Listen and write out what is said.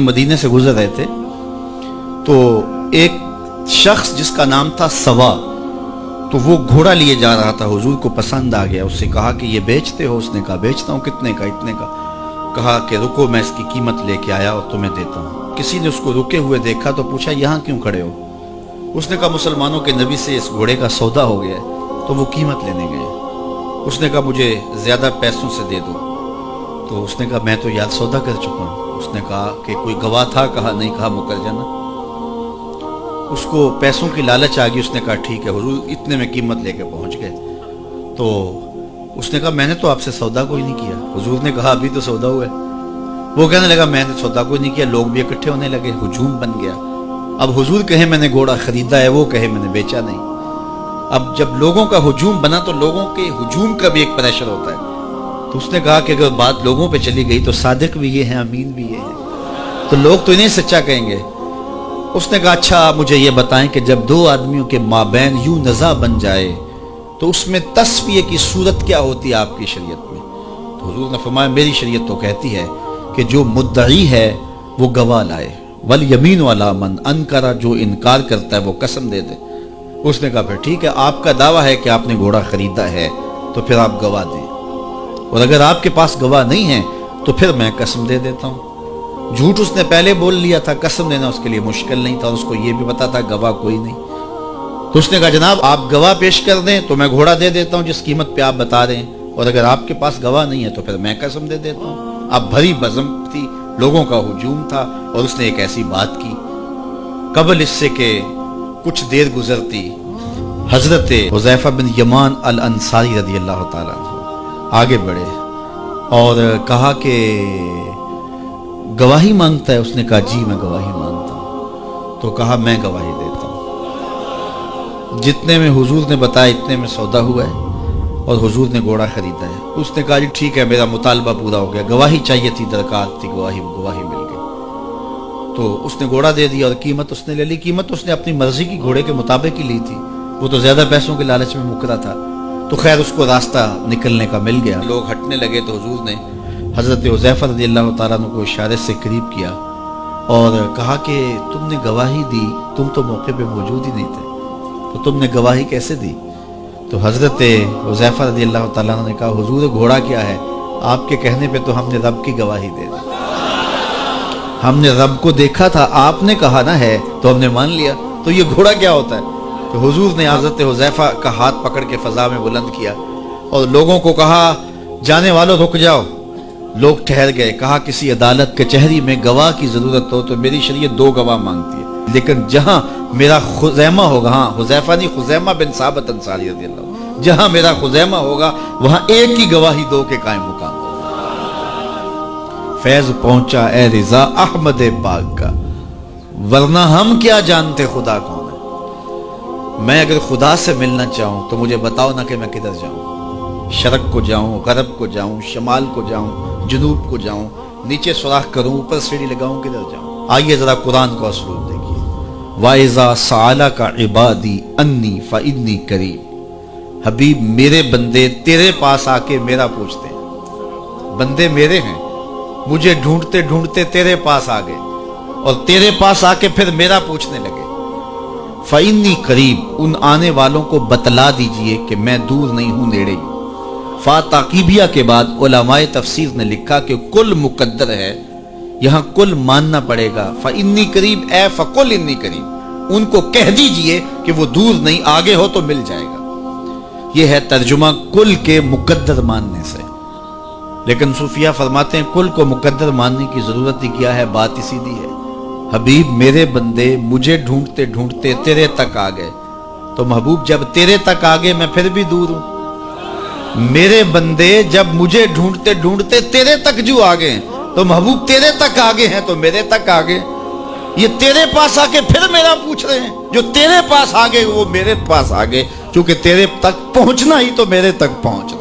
मदीने से गुजर रहे थे तो एक शख्स जिसका नाम था सवा, तो वो घोड़ा लिए जा रहा था। हुजूर को पसंद आ गया, उससे कहा कि ये बेचते हो? उसने कहा बेचता हूँ। कितने का? इतने का। कहा कि रुको मैं इसकी कीमत लेके आया और तुम्हें देता हूँ। किसी ने उसको रुके हुए देखा तो पूछा यहाँ क्यों खड़े हो? उसने कहा मुसलमानों के नबी से इस घोड़े का सौदा हो गया है तो वो कीमत लेने गए। उसने कहा मुझे ज़्यादा पैसों से दे दो। तो उसने कहा मैं तो यार सौदा कर चुका हूँ। उसने कहा कि कोई गवाह था? कहा नहीं। कहा मुकर जाना। उसको पैसों की लालच आ गई। उसने कहा ठीक है। हुजूर इतने में कीमत लेके पहुंच गए। तो उसने कहा मैंने तो आपसे सौदा कोई नहीं किया। हुजूर ने कहा अभी तो सौदा हुआ है। वो कहने लगा मैंने सौदा कोई नहीं किया। लोग भी इकट्ठे होने लगे, हुजूम बन गया। अब हुजूर कहे मैंने घोड़ा खरीदा है, वो कहे मैंने बेचा नहीं। अब जब लोगों का हुजूम बना तो लोगों के हुजूम का भी एक प्रेशर होता है। तो उसने कहा कि अगर बात लोगों पे चली गई तो सादिक भी ये हैं, अमीन भी ये हैं, तो लोग तो इन्हें सच्चा कहेंगे। उसने कहा अच्छा मुझे ये बताएं कि जब दो आदमियों के माबैन यूं नज़ा बन जाए तो उसमें तस्फिये की सूरत क्या होती है आपकी शरीयत में? तो हुजूर ने फरमाया मेरी शरीयत तो कहती है कि जो मुद्दई है वो गवाह लाए, वल यमीन वाला मन अनकरा, जो इनकार करता है वो कसम दे दे। उसने कहा फिर ठीक है, आपका दावा है कि आपने घोड़ा खरीदा है तो फिर आप गवाह दें, और अगर आपके पास गवाह नहीं है तो फिर मैं कसम दे देता हूँ। झूठ उसने पहले बोल लिया था, कसम देना उसके लिए मुश्किल नहीं था। उसको ये भी पता था गवाह कोई नहीं। तो उसने कहा जनाब आप गवाह पेश कर दें तो मैं घोड़ा दे देता हूँ जिस कीमत पे आप बता रहे हैं, और अगर आपके पास गवाह नहीं है तो फिर मैं कसम दे देता हूँ। अब भरी बज़म थी, लोगों का हुजूम था, और उसने एक ऐसी बात की। कबल इससे के कुछ देर गुजरती हजरत हुज़ैफा बिन यमान अल अंसारी रज़ियल्लाहु ताला अन्हु आगे बढ़े और कहा कि गवाही मांगता है? उसने कहा जी मैं गवाही मांगता हूँ। तो कहा मैं गवाही देता हूँ। जितने में हुजूर ने बताया इतने में सौदा हुआ है और हुजूर ने घोड़ा खरीदा है। उसने कहा जी ठीक है, मेरा मुतालबा पूरा हो गया, गवाही चाहिए थी, दरकार थी, गवाही मिल गई। तो उसने घोड़ा दे दिया और कीमत उसने ले ली। कीमत उसने अपनी मर्जी की घोड़े के मुताबिक ही ली थी, वो तो ज्यादा पैसों के लालच में मुकरा था। तो खैर उसको रास्ता निकलने का मिल गया। लोग हटने लगे तो हुजूर ने हजरत हुज़ैफा रज़ियल्लाहु ताला अन्हु को इशारे से करीब किया और कहा कि तुमने गवाही दी, तुम तो मौके पे मौजूद ही नहीं थे, तो तुमने गवाही कैसे दी? तो हजरत हुज़ैफा रज़ियल्लाहु ताला अन्हु ने कहा हुजूर घोड़ा क्या है, आपके कहने पे तो हमने रब की गवाही दे दी। हमने रब को देखा था, आपने कहा ना है तो हमने मान लिया, तो ये घोड़ा क्या होता है? तो हुजूर ने हजरत हुज़ैफा का हाथ पकड़ के फजा में बुलंद किया और लोगों को कहा जाने वालों रुक जाओ। लोग ठहर गए। कहा किसी अदालत कचहरी में गवाह की जरूरत हो तो मेरी शरीयत दो गवाह मांगती है, लेकिन जहां मेरा खुज़ैमा होगा, हाँ हुज़ैफा नहीं, खुज़ैमा बिन साबित अंसारी रज़ियल्लाहु, जहां मेरा खुज़ैमा होगा वहां एक ही गवाही दो के कायम मुकाम। फैज पहुंचा ए रिजा अहमद पाक का, वरना हम क्या जानते खुदा कौन है। मैं अगर खुदा से मिलना चाहूं तो मुझे बताओ ना कि मैं किधर जाऊं। शरक को जाऊं, गरब को जाऊं, शमाल को जाऊं, जुनूब को जाऊं, नीचे सुराख करूं, ऊपर सीढ़ी लगाऊं, किधर जाऊं? आइए जरा कुरान का उसलूब देखिए। वाइज़ा सअला का इबादी अन्नी फ़इन्नी करीब। हबीब मेरे बंदे तेरे पास आके मेरा पूछते हैं। बंदे मेरे हैं, मुझे ढूंढते ढूंढते तेरे पास आ गए और तेरे पास आके फिर मेरा पूछने लगे। फ़इन्नी करीब, उन आने वालों को बतला दीजिए कि मैं दूर नहीं हूं, नेड़े ही। फा ताकीबिया के बाद उलमाए तफसीर ने लिखा कि कुल मुकद्दर है, यहाँ कुल मानना पड़ेगा। फ़इन्नी करीब ए फ़कुल इन्नी करीब, उनको कह दीजिए कि वो दूर नहीं, आगे हो तो मिल जाएगा। ये है तर्जुमा कुल के मुकद्दर मानने से। लेकिन सूफिया फरमाते हैं कुल को मुकद्दर मानने की जरूरत ही क्या है, बात ही सीधी है। हबीब मेरे बंदे मुझे ढूंढते ढूंढते तेरे तक आ गए, तो महबूब जब तेरे तक आ गए मैं फिर भी दूर हूं। मेरे बंदे जब मुझे ढूंढते ढूंढते तेरे तक जो आ गए तो महबूब तेरे तक आ गए हैं तो मेरे तक आ गए। ये तेरे पास आके फिर मेरा पूछ रहे हैं, जो तेरे पास आ गए वो मेरे पास आ गए, क्योंकि तेरे तक पहुंचना ही तो मेरे तक पहुंचना।